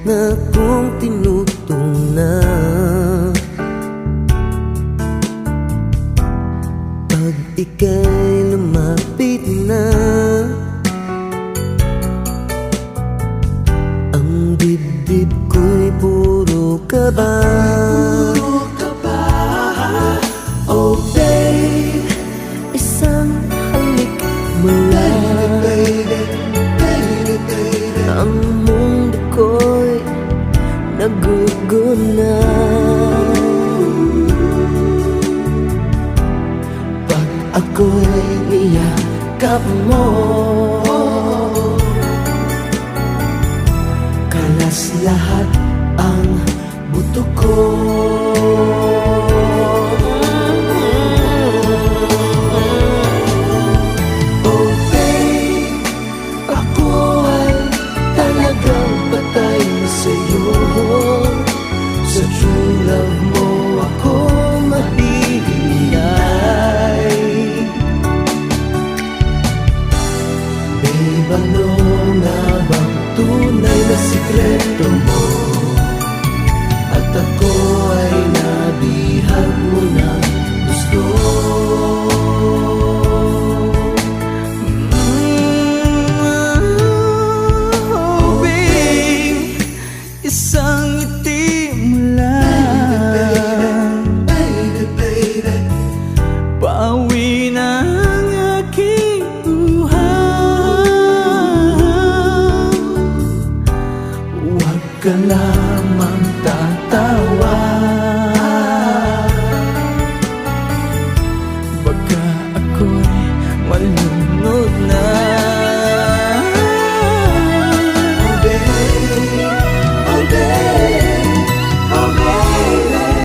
na kong tinutungnan. Pag ika'y lumapit na, ang dibdib ko'y puro kaba. Oh babe, isang halik mo lang, ang mundo ko'y naguguna. Pag ako'y niyakap mo, kalas lahat ang buto ko. Oh babe, ako ay talagang patay na sa'yo. Sa true love mo ako mabibigay. Babe, ano nga bang tunay na sikreto mo? At ako ay nabihag mo ng gusto. Oh babe, isang ngiti mo lang, pauwi na ang aking buhay. Huwag ka lamang tatawa,